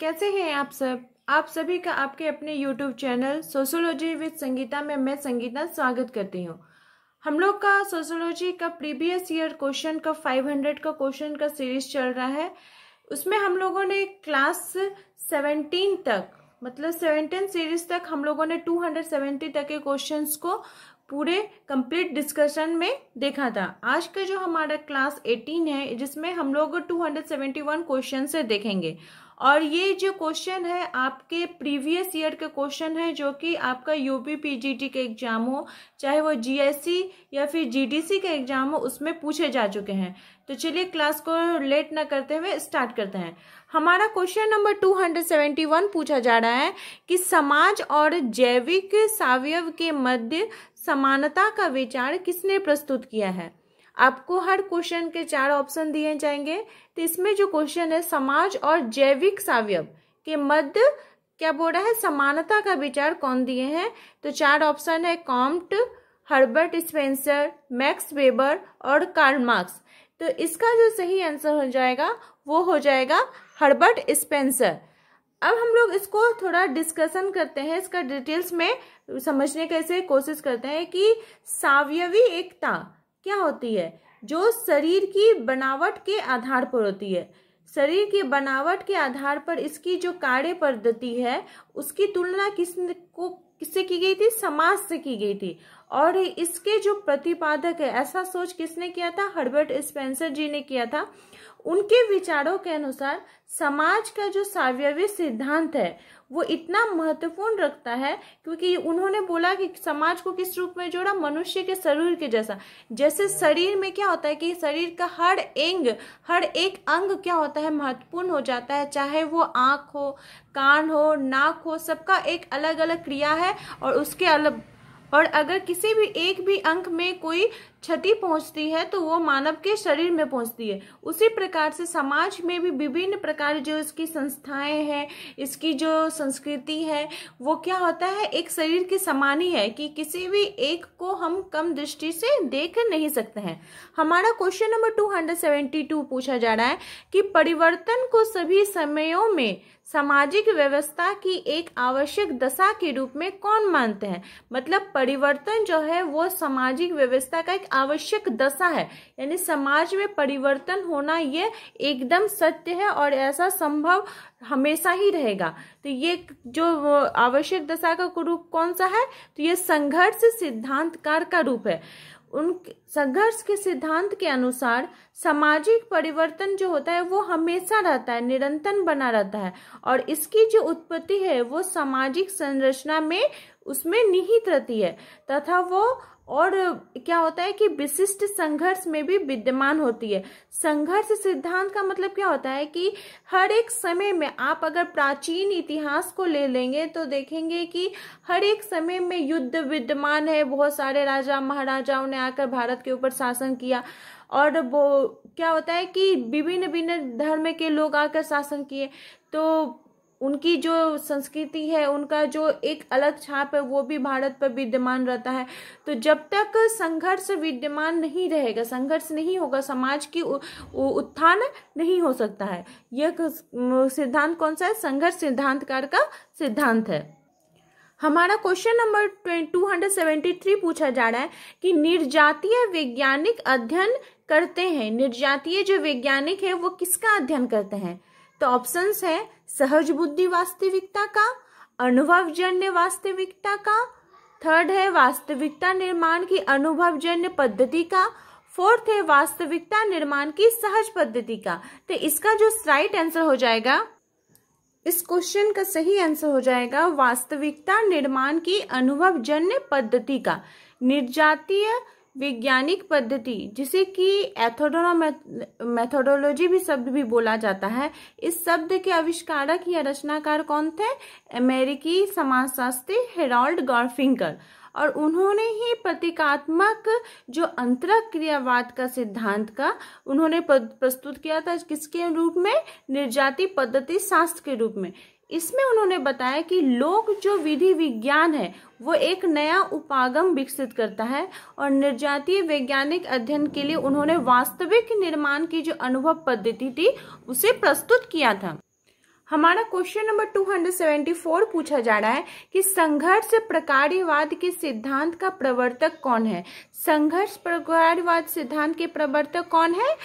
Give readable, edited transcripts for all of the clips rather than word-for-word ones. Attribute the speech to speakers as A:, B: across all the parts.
A: कैसे हैं आप सब। आप सभी का आपके अपने YouTube channel sociology with Sangeeta में मैं संगीता स्वागत करती हूँ। हम लोग का सोशियोलॉजी का प्रीवियस ईयर क्वेश्चन का 500 का क्वेश्चन का सीरीज चल रहा है। उसमें हम लोगों ने क्लास 17 तक मतलब 17 सीरीज तक हम लोगों ने 270 तक के क्वेश्चंस को पूरे कंप्लीट डिस्कशन में देखा था। आज का जो हमारा क्लास 18 है जिसमें हम लोग 271 क्वेश्चन से देखेंगे और ये जो क्वेश्चन है आपके प्रीवियस ईयर के क्वेश्चन है जो कि आपका यूपी पीजीटी का एग्जाम हो, चाहे वो जीएससी या फिर जीडीसी का एग्जाम हो, उसमें पूछे जा चुके हैं। तो चलिए क्लास को लेट ना करते हुए स्टार्ट करते हैं। हमारा क्वेश्चन नंबर 271 पूछा जा रहा है कि समाज और जैविक सावयव के मध्य समानता का विचार किसने प्रस्तुत किया है। आपको हर क्वेश्चन के 4 ऑप्शन दिए जाएंगे। तो इसमें जो क्वेश्चन है समाज और जैविक सावयव के मध्य क्या बोल रहा है, समानता का विचार कौन दिए हैं। तो 4 ऑप्शन है Comte, Herbert Spencer, max weber और कार्ल मार्क्स। तो इसका जो सही आंसर हो जाएगा वो हो जाएगा हर्बर्ट स्पेंसर। अब हम लोग इसको थोड़ा डिस्कशन करते हैं, इसका डिटेल्स में समझने की ऐसे कोशिश करते हैं कि सावयवी एकता क्या होती है, जो शरीर की बनावट के आधार पर होती है। शरीर की बनावट के आधार पर इसकी जो कार्य पद्धति है उसकी तुलना किससे की गई थी, समाज से की गई थी। और इसके जो प्रतिपादक है, ऐसा सोच किसने किया था, हर्बर्ट स्पेंसर जी ने किया था। उनके विचारों के अनुसार समाज का जो सावयवी सिद्धांत है वो इतना महत्वपूर्ण रखता है क्योंकि उन्होंने बोला कि समाज को किस रूप में जोड़ा, मनुष्य के शरीर के जैसा। जैसे शरीर में क्या होता है कि शरीर का हर एक अंग क्या होता है, महत्वपूर्ण हो जाता है, चाहे वो आंख हो, कान हो, नाक हो, सबका एक अलग अलग क्रिया है और उसके अलग। और अगर किसी भी एक भी अंग में कोई क्षति पहुंचती है तो वो मानव के शरीर में पहुंचती है। उसी प्रकार से समाज में भी विभिन्न प्रकार जो इसकी संस्थाएं हैं, इसकी जो संस्कृति है वो क्या होता है, एक शरीर के समान ही है कि किसी भी एक को हम कम दृष्टि से देख नहीं सकते हैं। हमारा क्वेश्चन नंबर 272 पूछा जा रहा है कि परिवर्तन को सभी समयों में सामाजिक व्यवस्था की एक आवश्यक दशा के रूप में कौन मानते हैं। मतलब परिवर्तन जो है वो सामाजिक व्यवस्था का एक आवश्यक दशा है, यानी समाज में परिवर्तन होना ये एकदम सत्य है और ऐसा संभव हमेशा ही रहेगा। तो ये जो आवश्यक दशा का रूप कौन सा है, तो ये संघर्ष सिद्धांतकार का रूप है। उन संघर्ष के सिद्धांत के अनुसार सामाजिक परिवर्तन जो होता है वो हमेशा रहता है, निरंतर बना रहता है और इसकी जो उत्पत्ति है वो सामाजिक संरचना में उसमें निहित रहती है तथा वो और क्या होता है कि विशिष्ट संघर्ष में भी विद्यमान होती है। संघर्ष सिद्धांत का मतलब क्या होता है कि हर एक समय में आप अगर प्राचीन इतिहास को ले लेंगे तो देखेंगे कि हर एक समय में युद्ध विद्यमान है। बहुत सारे राजा महाराजाओं ने आकर भारत के ऊपर शासन किया और वो क्या होता है कि विभिन्न धर्म के लोग आकर शासन किए, तो उनकी जो संस्कृति है, उनका जो एक अलग छाप है वो भी भारत पर विद्यमान रहता है। तो जब तक संघर्ष विद्यमान नहीं रहेगा, संघर्ष नहीं होगा, समाज की उत्थान नहीं हो सकता है। यह सिद्धांत कौन सा है, संघर्ष सिद्धांतकार का सिद्धांत है। हमारा क्वेश्चन नंबर 273 पूछा जा रहा है कि निर्जातीय वैज्ञानिक अध्ययन करते हैं। निर्जातीय जो वैज्ञानिक है वो किसका अध्ययन करते हैं। तो ऑप्शंस है सहज बुद्धि वास्तविकता का, अनुभवजन्य वास्तविकता का, थर्ड है वास्तविकता निर्माण की अनुभवजन्य पद्धति का, फोर्थ है वास्तविकता निर्माण की सहज पद्धति का। तो इसका जो राइट आंसर हो जाएगा, इस क्वेश्चन का सही आंसर हो जाएगा वास्तविकता निर्माण की अनुभवजन्य पद्धति का। निर्जातीय वैज्ञानिक पद्धति जिसे कि मेथोडोलॉजी भी शब्द भी बोला जाता है, इस शब्द के आविष्कारक या रचनाकार कौन थे, अमेरिकी समाजशास्त्री हेरोल्ड गार्फिंकल। और उन्होंने ही प्रतीकात्मक जो अंतरक क्रियावाद का सिद्धांत का उन्होंने प्रस्तुत किया था, किसके रूप में, निर्जाति पद्धति शास्त्र के रूप में। इसमें उन्होंने बताया कि लोक जो विधि विज्ञान है वो एक नया उपागम विकसित करता है और निर्जातीय वैज्ञानिक अध्ययन के लिए उन्होंने वास्तविक निर्माण की जो अनुभव पद्धति थी उसे प्रस्तुत किया था। हमारा क्वेश्चन नंबर 274 पूछा जा रहा है कि संघर्ष प्रकार्यवाद के सिद्धांत का प्रवर्तक कौन है। संघर्ष प्रकार्यवाद सिद्धांत के प्रवर्तक कौन है?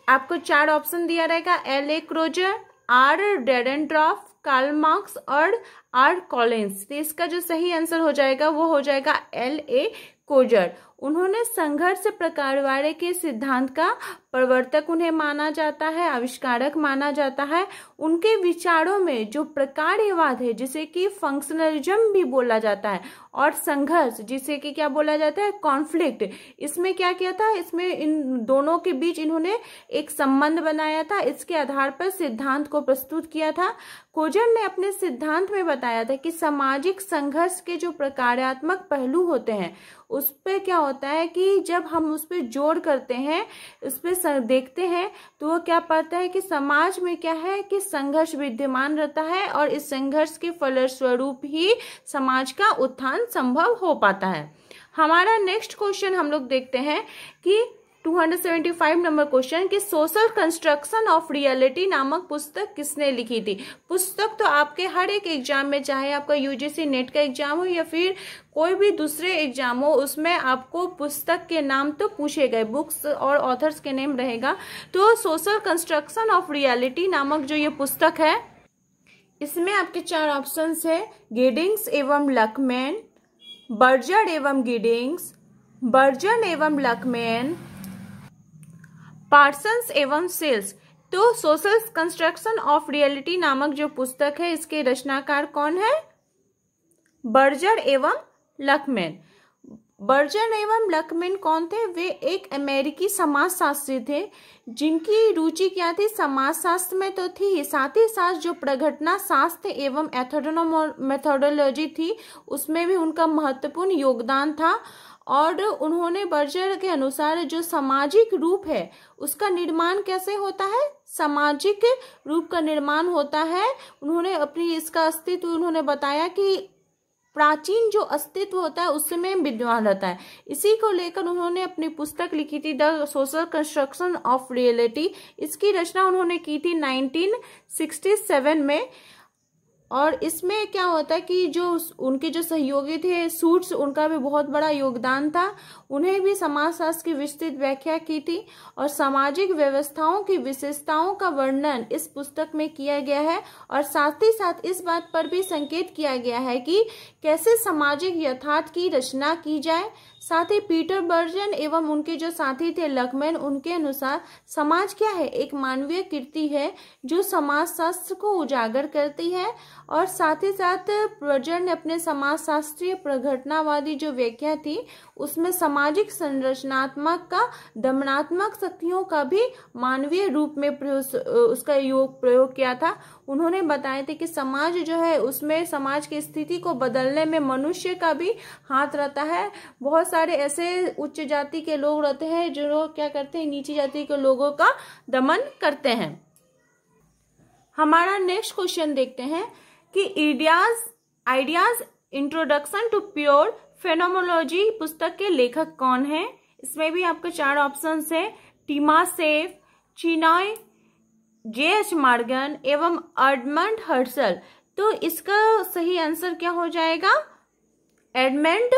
A: आपको 4 ऑप्शन दिया रहेगा, L.A. Kroeber, R. Dahrendorf, Karl Marx और R. कॉलिंस। तो इसका जो सही आंसर हो जाएगा वो हो जाएगा L.A. क्रोजर। उन्होंने संघर्ष प्रकार्यवाद के सिद्धांत का प्रवर्तक उन्हें माना जाता है, आविष्कारक माना जाता है। उनके विचारों में जो प्रकार्यवाद है, जिसे कि फंक्शनलिज्म भी बोला जाता है, और संघर्ष जिसे कि क्या बोला जाता है, कॉन्फ्लिक्ट, इसमें क्या किया था, इसमें इन दोनों के बीच इन्होंने एक संबंध बनाया था। इसके आधार पर सिद्धांत को प्रस्तुत किया था। क्रोजर ने अपने सिद्धांत में बताया था कि सामाजिक संघर्ष के जो प्रकार्यात्मक पहलू होते हैं उस पर क्या होता है कि जब हम उस पर जोड़ करते हैं, उस पर देखते हैं, तो वो क्या पाता है कि समाज में क्या है कि संघर्ष विद्यमान रहता है और इस संघर्ष के फलस्वरूप ही समाज का उत्थान संभव हो पाता है। हमारा नेक्स्ट क्वेश्चन हम लोग देखते हैं कि 275 नंबर क्वेश्चन कि सोशल कंस्ट्रक्शन ऑफ रियलिटी नामक पुस्तक किसने लिखी थी। पुस्तक तो आपके हर एक एग्जाम में, चाहे आपका यूजीसी नेट का एग्जाम हो या फिर कोई भी दूसरे एग्जाम हो, उसमें आपको पुस्तक के नाम तो पूछे गए, बुक्स और ऑथर्स के नेम रहेगा। तो सोशल कंस्ट्रक्शन ऑफ रियलिटी नामक जो ये पुस्तक है, इसमें आपके 4 ऑप्शंस है, गिडिंग्स एवं लकमैन, बर्जर एवं गिडिंग्स, बर्जन एवं लकमैन, पार्सन्स एवं सेल्स। तो सोशल कंस्ट्रक्शन ऑफ रियलिटी नामक जो पुस्तक है, इसके रचनाकार कौन है? बर्जर एवं लकमैन। बर्जर एवं लकमैन कौन थे? वे एक अमेरिकी समाजशास्त्री थे जिनकी रुचि क्या थी, समाजशास्त्र में तो थी, साथ ही साथ जो प्रघटना शास्त्र एवं मेथोडोलॉजी थी उसमें भी उनका महत्वपूर्ण योगदान था। और उन्होंने बर्जर के अनुसार जो सामाजिक रूप है उसका निर्माण कैसे होता है, सामाजिक रूप का निर्माण होता है। उन्होंने अपनी इसका अस्तित्व उन्होंने बताया कि प्राचीन जो अस्तित्व होता है उसमें विद्यमान रहता है। इसी को लेकर उन्होंने अपनी पुस्तक लिखी थी the social construction of reality. इसकी रचना उन्होंने की थी 1967 में। और इसमें क्या होता है कि जो उनके जो सहयोगी थे सूट्स, उनका भी बहुत बड़ा योगदान था। उन्हें भी समाजशास्त्र की विस्तृत व्याख्या की थी और सामाजिक व्यवस्थाओं की विशेषताओं का वर्णन इस पुस्तक में किया गया है। और साथ ही साथ इस बात पर भी संकेत किया गया है कि कैसे सामाजिक यथार्थ की रचना की जाए। साथ ही पीटर बर्जन एवं उनके जो साथी थे लकमैन, उनके अनुसार समाज क्या है, एक मानवीय कृति है जो समाजशास्त्र को उजागर करती है। और साथ ही साथ बर्जन ने अपने समाजशास्त्रीय प्रघटनावादी जो व्याख्या थी उसमें सामाजिक संरचनात्मक का दमनात्मक शक्तियों का भी मानवीय रूप में उसका प्रयोग किया था। उन्होंने बताए थे कि समाज जो है उसमें समाज की स्थिति को बदलने में मनुष्य का भी हाथ रहता है। बहुत सारे ऐसे उच्च जाति के लोग रहते हैं जो लोग क्या करते हैं, नीची जाति के लोगों का दमन करते हैं। हमारा नेक्स्ट क्वेश्चन देखते हैं कि आइडियाज इंट्रोडक्शन टू प्योर फेनोमोलॉजी पुस्तक के लेखक कौन है। इसमें भी आपको 4 ऑप्शन है, टीमासेफ, चिनॉय, J.H. मॉर्गन एवं एडमंड हर्सल। तो इसका सही आंसर क्या हो जाएगा, एडमंड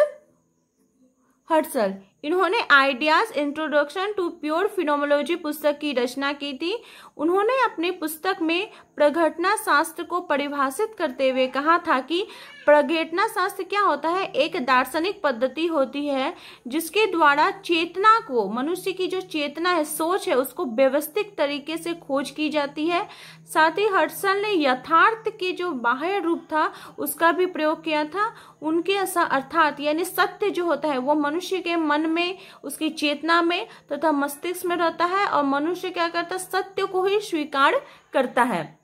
A: हर्सल। इन्होंने आइडियाज इंट्रोडक्शन टू प्योर फिनोमोलॉजी पुस्तक की रचना की थी। उन्होंने अपनी पुस्तक में प्रघटना शास्त्र को परिभाषित करते हुए कहा था कि प्रघटना शास्त्र क्या होता है, एक दार्शनिक पद्धति होती है जिसके द्वारा चेतना को, मनुष्य की जो चेतना है, सोच है, उसको व्यवस्थित तरीके से खोज की जाती है। साथ ही हर्सल ने यथार्थ के जो बाह्य रूप था उसका भी प्रयोग किया था। उनके अर्थात यानी सत्य जो होता है वो मनुष्य के मन में, उसकी चेतना में तथा मस्तिष्क में रहता है और मनुष्य क्या करता है, सत्य को ही स्वीकार करता है।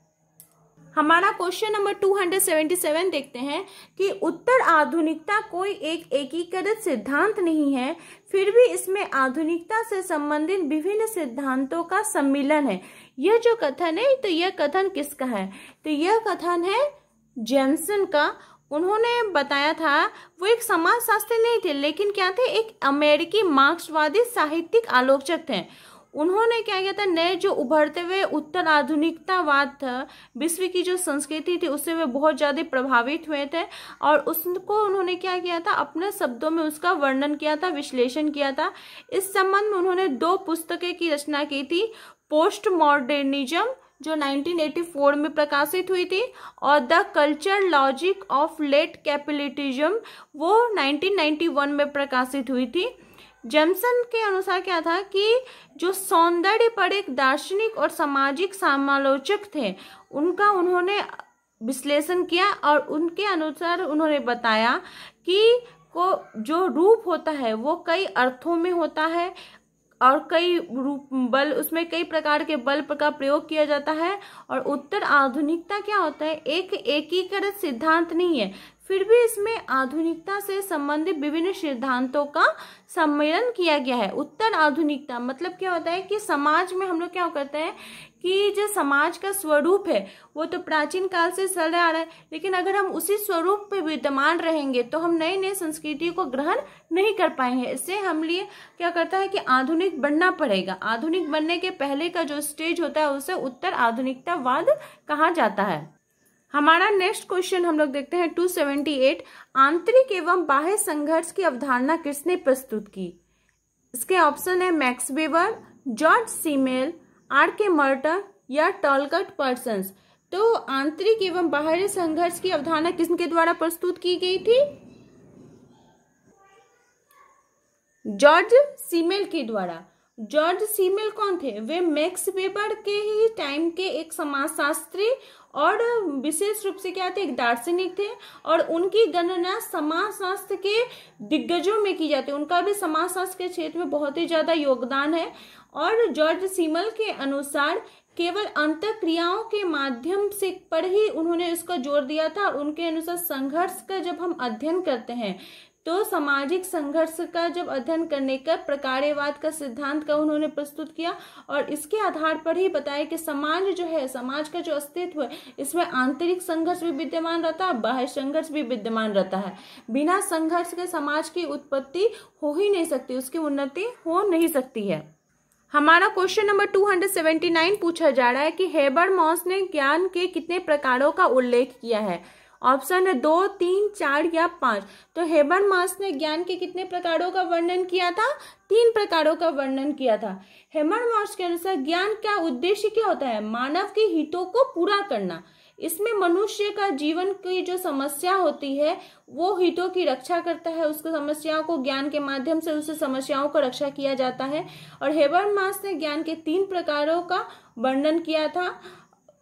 A: हमारा क्वेश्चन नंबर 277 देखते हैं कि उत्तर आधुनिकता कोई एक एकीकृत सिद्धांत नहीं है, फिर भी इसमें आधुनिकता से संबंधित विभिन्न सिद्धांतों का सम्मिलन है। यह जो कथन है, तो यह कथन किसका है, तो यह कथन है जेम्सन का। उन्होंने बताया था, वो एक समाजशास्त्री नहीं थे लेकिन क्या थे, एक अमेरिकी मार्क्सवादी साहित्यिक आलोचक थे। उन्होंने क्या किया था, नए जो उभरते हुए उत्तर आधुनिकतावाद था, विश्व की जो संस्कृति थी उससे वे बहुत ज्यादा प्रभावित हुए थे और उसको उन्होंने क्या किया था, अपने शब्दों में उसका वर्णन किया था, विश्लेषण किया था। इस संबंध में उन्होंने 2 पुस्तकें की रचना की थी, पोस्ट मॉडर्निज्म जो 1984 में प्रकाशित हुई थी और the culture logic of late capitalism वो 1991 में प्रकाशित हुई थी। जेम्सन के अनुसार क्या था कि जो सौंदर्य पर एक दार्शनिक और सामाजिक समालोचक थे उनका उन्होंने विश्लेषण किया और उनके अनुसार उन्होंने बताया कि को जो रूप होता है वो कई अर्थों में होता है और कई रूप बल उसमें कई प्रकार के बल का प्रयोग किया जाता है और उत्तर आधुनिकता क्या होता है, एक एकीकृत सिद्धांत नहीं है, फिर भी इसमें आधुनिकता से संबंधित विभिन्न सिद्धांतों का सम्मेलन किया गया है। उत्तर आधुनिकता मतलब क्या होता है कि समाज में हम लोग क्या करते हैं कि जो समाज का स्वरूप है वो तो प्राचीन काल से चला आ रहा है, लेकिन अगर हम उसी स्वरूप पे विद्यमान रहेंगे तो हम नई नई संस्कृति को ग्रहण नहीं कर पाएंगे। इससे हम लिए क्या करता है कि आधुनिक बनना पड़ेगा। आधुनिक बनने के पहले का जो स्टेज होता है उसे उत्तर आधुनिकतावाद कहा जाता है। हमारा नेक्स्ट क्वेश्चन हम लोग देखते हैं 278, आंतरिक एवं बाह्य संघर्ष की अवधारणा किसने प्रस्तुत की? इसके ऑप्शन है मैक्स वेबर, जॉर्ज सीमेल, R.K. मर्टर या टॉलकट पर्सन्स। तो आंतरिक एवं बाह्य संघर्ष की अवधारणा किसके द्वारा प्रस्तुत की गई थी? जॉर्ज सीमेल के द्वारा। जॉर्ज सीमेल कौन थे? वे मैक्स वेबर के ही टाइम के एक समाजशास्त्री और विशेष रूप से क्या थे, एक दार्शनिक थे और उनकी गणना समाजशास्त्र के दिग्गजों में की जाती है। उनका भी समाजशास्त्र के क्षेत्र में बहुत ही ज्यादा योगदान है और जॉर्ज सीमेल के अनुसार केवल अंतःक्रियाओं के माध्यम से पर ही उन्होंने इसका जोर दिया था और उनके अनुसार संघर्ष का जब हम अध्ययन करते हैं तो सामाजिक संघर्ष का जब अध्ययन करने का प्रकार्यवाद का सिद्धांत का उन्होंने प्रस्तुत किया और इसके आधार पर ही बताया कि समाज जो है, समाज का जो अस्तित्व है इसमें आंतरिक संघर्ष भी विद्यमान रहता है, बाह्य संघर्ष भी विद्यमान रहता है। बिना संघर्ष के समाज की उत्पत्ति हो ही नहीं सकती, उसकी उन्नति हो नहीं सकती है। हमारा क्वेश्चन नंबर 279 पूछा जा रहा है कि हेबरमॉस ने ज्ञान के कितने प्रकारों का उल्लेख किया है? ऑप्शन है 2, 3, 4 या 5। तो हेबरमॉस ने ज्ञान के कितने प्रकारों का वर्णन किया था? 3 प्रकारों का वर्णन किया था। हेबरमॉस के अनुसार ज्ञान का उद्देश्य क्या होता है? मानव के हितों को पूरा करना। इसमें मनुष्य का जीवन की जो समस्या होती है वो हितों की रक्षा करता है, उसको समस्याओं को ज्ञान के माध्यम से उसे समस्याओं को रक्षा किया जाता है। और हेबरमॉस ने ज्ञान के 3 प्रकारों का वर्णन किया था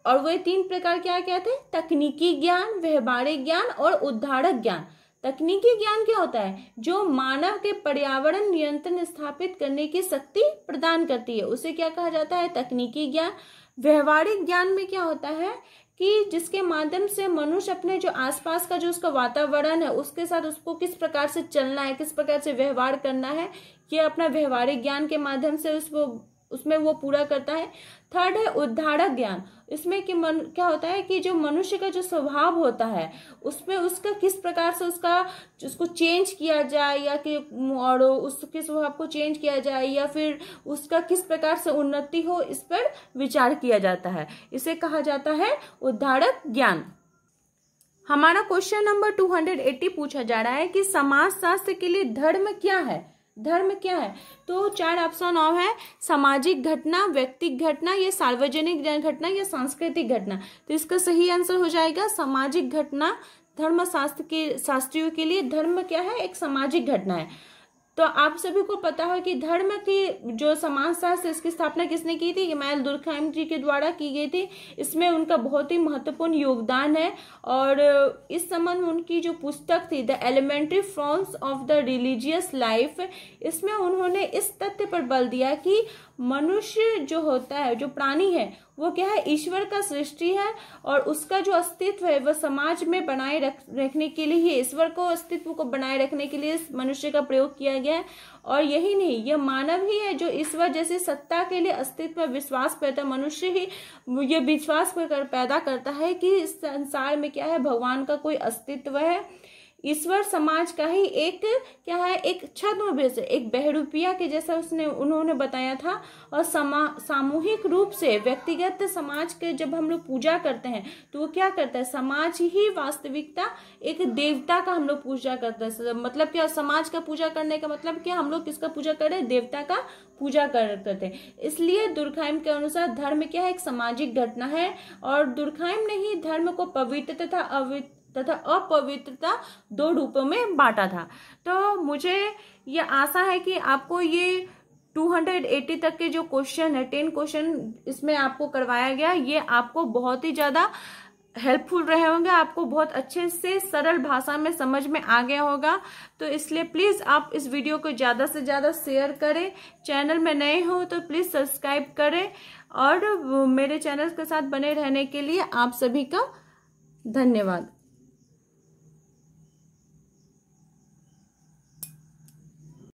A: और वे 3 प्रकार क्या क्या थे? तकनीकी ज्ञान, व्यवहारिक ज्ञान और उद्धारक ज्ञान। तकनीकी ज्ञान क्या होता है? जो मानव के पर्यावरण नियंत्रण स्थापित करने की शक्ति प्रदान करती है, उसे क्या कहा जाता है? तकनीकी ज्ञान। व्यवहारिक ज्ञान में क्या होता है कि जिसके माध्यम से मनुष्य अपने जो आसपास का जो उसका वातावरण है उसके साथ उसको किस प्रकार से चलना है, किस प्रकार से व्यवहार करना है, ये अपना व्यवहारिक ज्ञान के माध्यम से उसमें वो पूरा करता है। थर्ड है उद्धारक ज्ञान। इसमें कि क्या होता है कि जो मनुष्य का जो स्वभाव होता है उसमें उसका किस प्रकार से उसको चेंज किया जाए या कि और उसके स्वभाव को चेंज किया जाए या फिर उसका किस प्रकार से उन्नति हो, इस पर विचार किया जाता है। इसे कहा जाता है उद्धारक ज्ञान। हमारा क्वेश्चन नंबर 280 पूछा जा रहा है कि समाजशास्त्र के लिए धर्म क्या है? धर्म क्या है? तो 4 ऑप्शन और है, सामाजिक घटना, व्यक्तिगत घटना, या सार्वजनिक घटना या सांस्कृतिक घटना। तो इसका सही आंसर हो जाएगा सामाजिक घटना। धर्मशास्त्र के शास्त्रियों के लिए धर्म क्या है? एक सामाजिक घटना है। तो आप सभी को पता है कि धर्म की जो समाजशास्त्र इसकी स्थापना किसने की थी? इमैनुएल दुर्कheim जी के द्वारा की गई थी। इसमें उनका बहुत ही महत्वपूर्ण योगदान है और इस संबंध में उनकी जो पुस्तक थी the elementary forms of the religious life, इसमें उन्होंने इस तथ्य पर बल दिया कि मनुष्य जो होता है, जो प्राणी है, वो क्या है? ईश्वर का सृष्टि है और उसका जो अस्तित्व है वह समाज में बनाए रखने के लिए ही, ईश्वर को अस्तित्व को बनाए रखने के लिए मनुष्य का प्रयोग किया गया है। और यही नहीं, यह मानव ही है जो ईश्वर जैसी सत्ता के लिए अस्तित्व में विश्वास पैदा, मनुष्य ही ये विश्वास पैदा करता है कि इस संसार में क्या है? भगवान का कोई अस्तित्व है। ईश्वर समाज का ही एक क्या है, एक छद्म से एक बहरूपिया के जैसा उन्होंने बताया था। और सामूहिक रूप से व्यक्तिगत समाज के जब हम लोग पूजा करते हैं तो वो क्या करता है, समाज ही वास्तविकता एक देवता का हम लोग पूजा करते हैं। मतलब क्या, समाज का पूजा करने का मतलब क्या, हम लोग किसका पूजा कर रहे हैं, देवता का पूजा करते हैं। इसलिए दुर्कheim के अनुसार धर्म क्या है, एक सामाजिक घटना है। और दुर्कheim ने ही धर्म को पवित्र तथा अपवित्रता दो रूपों में बांटा था। तो मुझे ये आशा है कि आपको ये 280 तक के जो क्वेश्चन है, 10 क्वेश्चन इसमें आपको करवाया गया, ये आपको बहुत ही ज्यादा हेल्पफुल रहे होंगे, आपको बहुत अच्छे से सरल भाषा में समझ में आ गया होगा। तो इसलिए प्लीज आप इस वीडियो को ज्यादा से ज्यादा शेयर करें। चैनल में नए हो तो प्लीज सब्सक्राइब करें, और मेरे चैनल के साथ बने रहने के लिए आप सभी का धन्यवाद।